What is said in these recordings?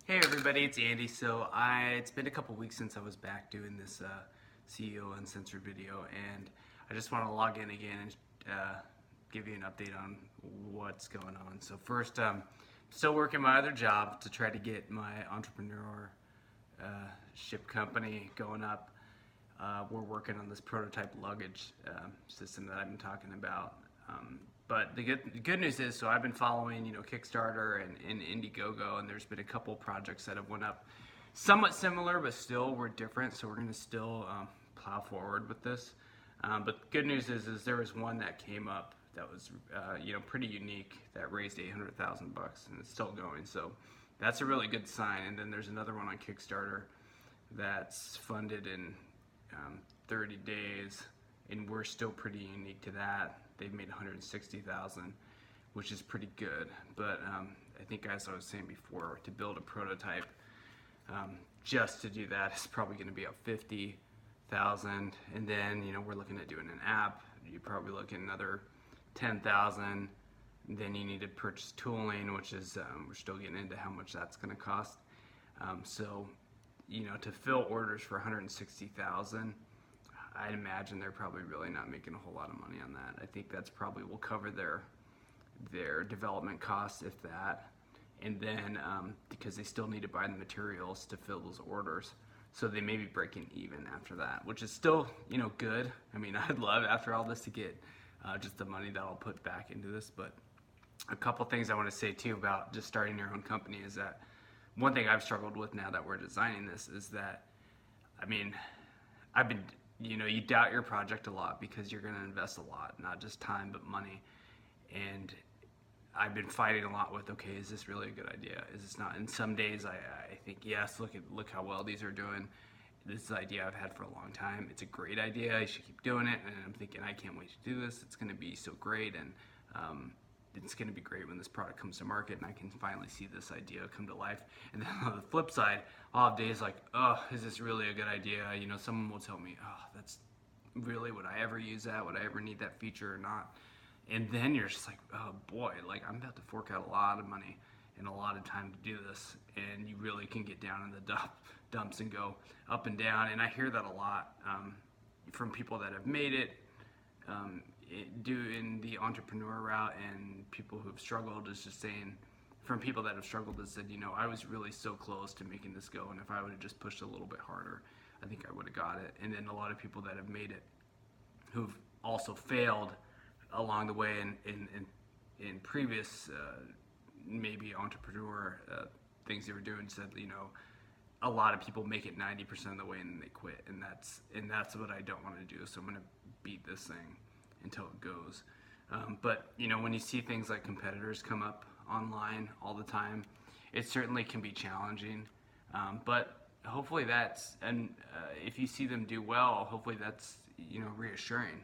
Hey everybody, it's Andy. It's been a couple weeks since I was back doing this CEO Uncensored video, and I just want to log in again and give you an update on what's going on. So first, still working my other job to try to get my entrepreneur ship company going up. We're working on this prototype luggage system that I've been talking about. But the good news is, so I've been following, Kickstarter and Indiegogo, and there's been a couple projects that have went up, somewhat similar, but still we're different. So we're going to still plow forward with this. But the good news is there was one that came up that was, pretty unique that raised $800,000, and it's still going. So that's a really good sign. And then there's another one on Kickstarter that's funded in 30 days, and we're still pretty unique to that. They've made 160,000, which is pretty good. But I think, as I was saying before, to build a prototype, just to do that is probably going to be about 50,000, and then we're looking at doing an app. You're probably looking at another 10,000. Then you need to purchase tooling, which is we're still getting into how much that's going to cost. To fill orders for 160,000. I'd imagine they're probably really not making a whole lot of money on that. I think that's probably will cover their development costs, if that, and then because they still need to buy the materials to fill those orders, so they may be breaking even after that, which is still good. I mean, I'd love after all this to get just the money that I'll put back into this. But a couple things I want to say too about just starting your own company is that one thing I've struggled with now that we're designing this is that, I mean, I've been you doubt your project a lot because you're going to invest a lot, not just time but money. And I've been fighting a lot with, okay, is this really a good idea? Is this not? And some days I think, yes, look how well these are doing. This is an idea I've had for a long time. It's a great idea. I should keep doing it. And I'm thinking, I can't wait to do this. It's going to be so great, and it's going to be great when this product comes to market and I can finally see this idea come to life. And then on the flip side, I'll have days like, oh, is this really a good idea? Someone will tell me, oh, that's really, would I ever use that? Would I ever need that feature or not? And then you're just like, oh boy, like I'm about to fork out a lot of money and a lot of time to do this. And you really can get down in the dumps and go up and down. And I hear that a lot from people that have made it, doing the entrepreneur route, and people who have struggled is just saying, from people that have struggled, has said, I was really so close to making this go, and if I would have just pushed a little bit harder, I think I would have got it. And then a lot of people that have made it, who've also failed along the way in previous maybe entrepreneur things they were doing, said, a lot of people make it 90% of the way and then they quit, and that's what I don't want to do. So I'm going to beat this thing until it goes. But when you see things like competitors come up online all the time, it certainly can be challenging. But hopefully that's, and if you see them do well, hopefully that's reassuring.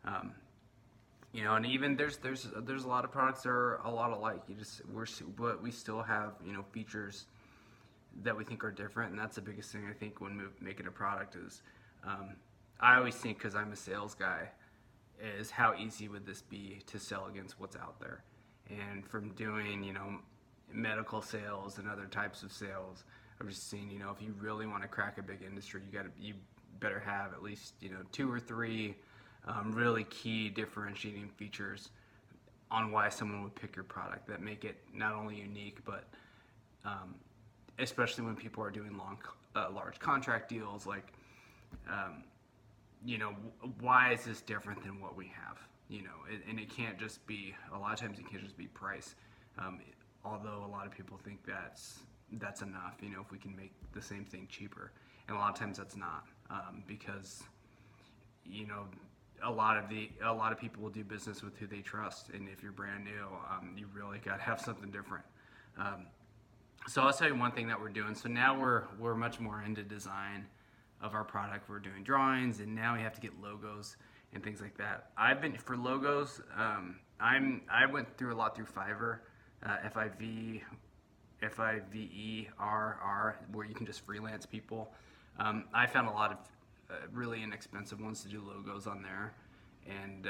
And even there's a lot of products that are a lot alike. But we still have features that we think are different, and that's the biggest thing I think when making a product is. I always think, because I'm a sales guy, is how easy would this be to sell against what's out there. And from doing medical sales and other types of sales, I've just seen if you really want to crack a big industry, you better have at least 2 or 3 really key differentiating features on why someone would pick your product that make it not only unique, but especially when people are doing large contract deals, like why is this different than what we have? And it can't just be, a lot of times it can't just be price. Although a lot of people think that's enough, if we can make the same thing cheaper. And a lot of times that's not, because a lot of people will do business with who they trust, and if you're brand new, you really got to have something different. So I'll tell you one thing that we're doing. So now we're much more into design of our product. We're doing drawings, and now we have to get logos and things like that. I've been for logos. I went through a lot through Fiverr, Fiverr, where you can just freelance people. I found a lot of really inexpensive ones to do logos on there, and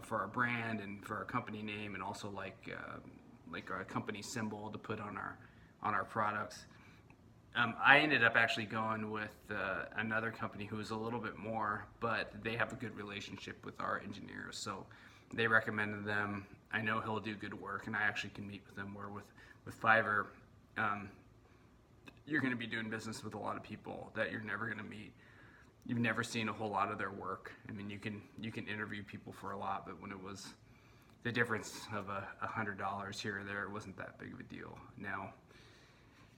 for our brand and for our company name, and also like a company symbol to put on our products. I ended up actually going with another company who was a little bit more, but they have a good relationship with our engineers, so they recommended them. I know he'll do good work, and I actually can meet with them. Where with Fiverr, you're going to be doing business with a lot of people that you're never going to meet. You've never seen a whole lot of their work. I mean, you can interview people for a lot, but when it was the difference of $100 here or there, it wasn't that big of a deal.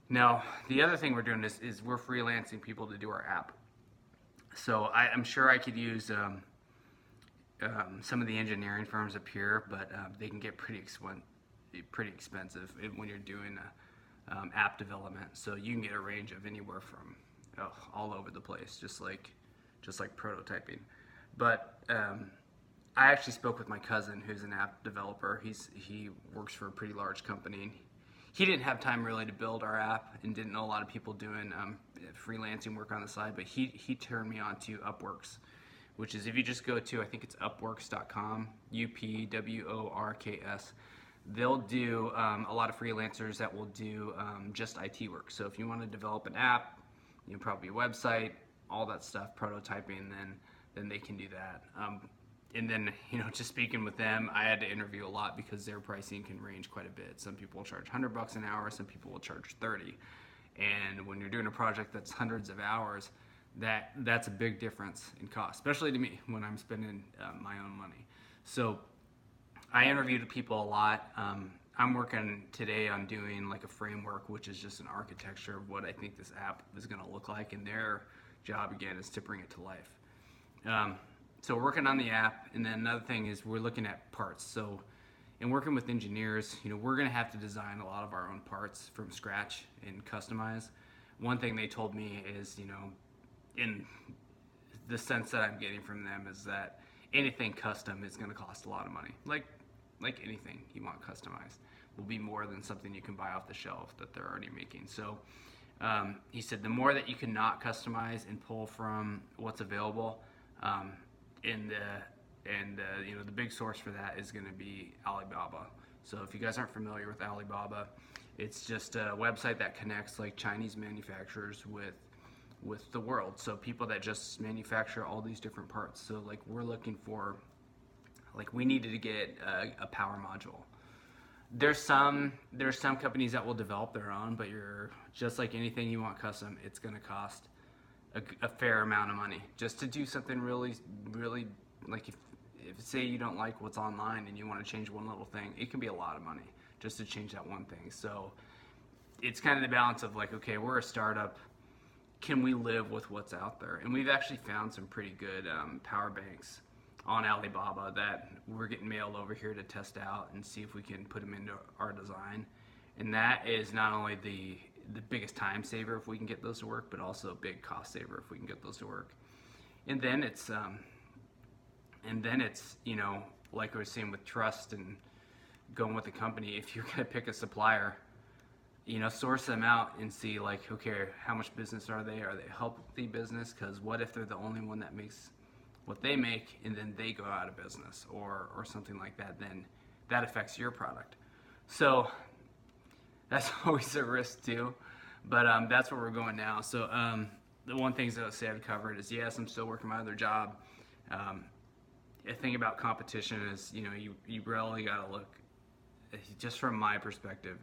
Now, the other thing we're doing is we're freelancing people to do our app. So I'm sure I could use some of the engineering firms up here, but they can get pretty expensive when you're doing app development. So you can get a range of anywhere from all over the place, just like prototyping. But I actually spoke with my cousin, who's an app developer. He works for a pretty large company. He didn't have time really to build our app and didn't know a lot of people doing freelancing work on the side, but he turned me on to Upworks, which is, if you just go to, I think it's upworks.com, UPWORKS, they'll do a lot of freelancers that will do just IT work. So if you want to develop an app, probably a website, all that stuff, prototyping, then they can do that. And then, just speaking with them, I had to interview a lot because their pricing can range quite a bit. Some people will charge $100 an hour, some people will charge 30. And when you're doing a project that's hundreds of hours, that's a big difference in cost, especially to me when I'm spending my own money. So I interviewed people a lot. I'm working today on doing like a framework, which is just an architecture of what I think this app is going to look like, and their job again is to bring it to life. So we're working on the app, and then another thing is we're looking at parts. So in working with engineers, we're going to have to design a lot of our own parts from scratch and customize. One thing they told me is, in the sense that I'm getting from them, is that anything custom is going to cost a lot of money. Like anything you want customized will be more than something you can buy off the shelf that they're already making. So he said the more that you can not customize and pull from what's available, the big source for that is going to be Alibaba. So if you guys aren't familiar with Alibaba, it's just a website that connects like Chinese manufacturers with the world. So people that just manufacture all these different parts. So like we're looking for, we needed to get a power module. There's some companies that will develop their own, but you're just like anything you want custom, it's going to cost a fair amount of money just to do something really, really, like if say you don't like what's online and you want to change one little thing, it can be a lot of money just to change that one thing. So it's kind of the balance of like, okay, we're a startup, can we live with what's out there? And we've actually found some pretty good power banks on Alibaba that we're getting mailed over here to test out and see if we can put them into our design. And that is not only the biggest time saver if we can get those to work, but also a big cost saver if we can get those to work. And then it's like I was saying with trust and going with the company, if you're gonna pick a supplier, source them out and see like, okay, how much business are they? Are they a healthy business? Because what if they're the only one that makes what they make and then they go out of business or something like that? Then that affects your product. So that's always a risk too, but that's where we're going now. So the one things that I say I've covered is, yes, I'm still working my other job. The thing about competition is, you really got to look, just from my perspective,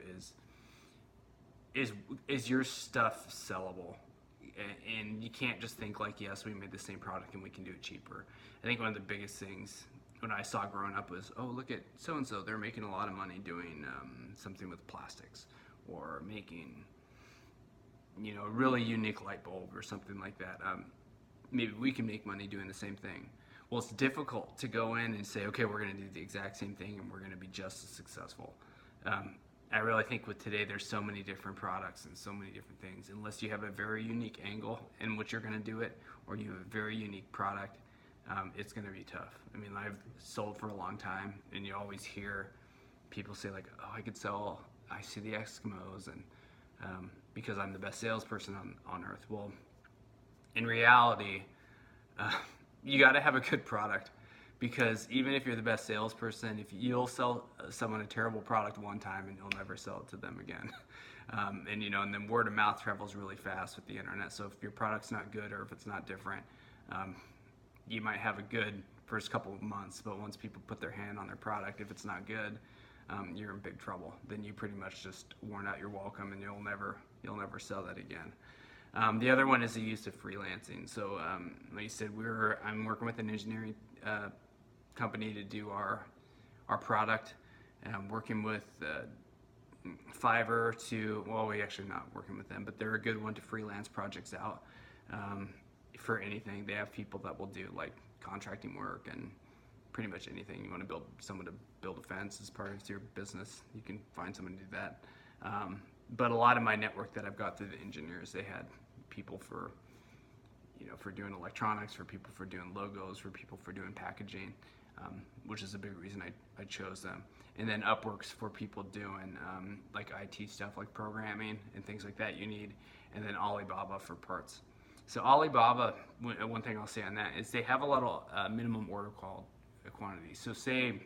is your stuff sellable? And you can't just think like, yes, we made the same product and we can do it cheaper. I think one of the biggest things when I saw growing up was, oh, look at so-and-so, they're making a lot of money doing something with plastics, or making, a really unique light bulb or something like that. Maybe we can make money doing the same thing. Well, it's difficult to go in and say, okay, we're going to do the exact same thing and we're going to be just as successful. I really think with today, there's so many different products and so many different things. Unless you have a very unique angle in which you're going to do it, or you have a very unique product, it's going to be tough. I mean, I've sold for a long time, and you always hear people say like, oh, I could sell Ice to the Eskimos, and because I'm the best salesperson on earth. Well, in reality, you got to have a good product because even if you're the best salesperson, if you'll sell someone a terrible product one time and you'll never sell it to them again. And then word of mouth travels really fast with the internet. So if your product's not good or if it's not different, you might have a good first couple of months, but once people put their hand on their product, if it's not good, you're in big trouble. Then you pretty much just worn out your welcome, and you'll never sell that again. The other one is the use of freelancing. So like you said, I'm working with an engineering company to do our product, and I'm working with Fiverr we're actually not working with them, but they're a good one to freelance projects out for anything. They have people that will do like contracting work and pretty much anything. You want to someone to build a fence as part of your business, you can find someone to do that. But a lot of my network that I've got through the engineers, they had people for doing electronics, for people for doing logos, for people for doing packaging, which is a big reason I chose them. And then Upwork's for people doing like IT stuff, like programming and things like that you need. And then Alibaba for parts. So Alibaba, one thing I'll say on that is they have a lot of minimum order quantity. So say,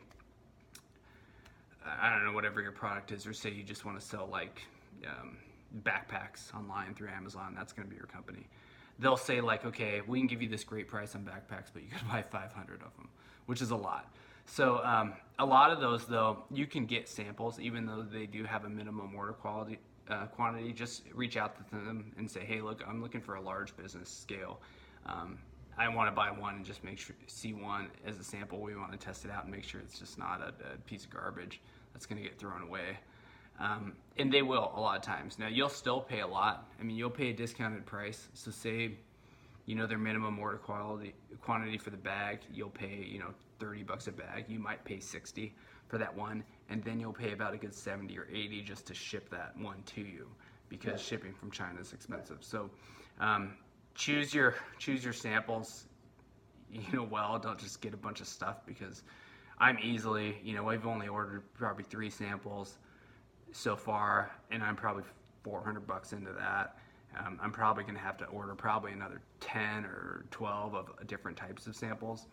I don't know, whatever your product is, or say you just want to sell like backpacks online through Amazon, that's going to be your company. They'll say like, okay, we can give you this great price on backpacks, but you could buy 500 of them, which is a lot. So a lot of those, though, you can get samples, even though they do have a minimum order quantity. Just reach out to them and say, hey, look, I'm looking for a large business scale. I want to buy one and just see one as a sample. We want to test it out and make sure it's just not a piece of garbage that's going to get thrown away. And they will a lot of times. Now, you'll still pay a lot. I mean, you'll pay a discounted price. So say, their minimum order quantity for the bag, you'll pay, $30 a bag. You might pay $60 for that one, and then you'll pay about a good $70 or $80 just to ship that one to you, because shipping from China is expensive. So choose your samples, well. Don't just get a bunch of stuff, because I'm easily, I've only ordered probably 3 samples so far, and I'm probably $400 into that. I'm probably going to have to order probably another 10 or 12 of different types of samples.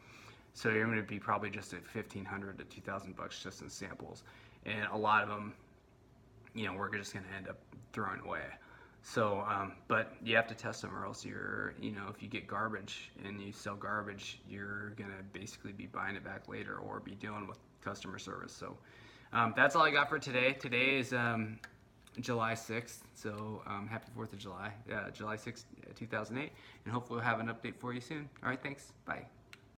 So you're going to be probably just at $1,500 to $2,000 just in samples, and a lot of them, we're just going to end up throwing away. So, but you have to test them, or else if you get garbage and you sell garbage, you're going to basically be buying it back later or be dealing with customer service. So that's all I got for today. Today is July 6th, so happy 4th of July, July 6th, 2008, and hopefully we'll have an update for you soon. All right, thanks. Bye.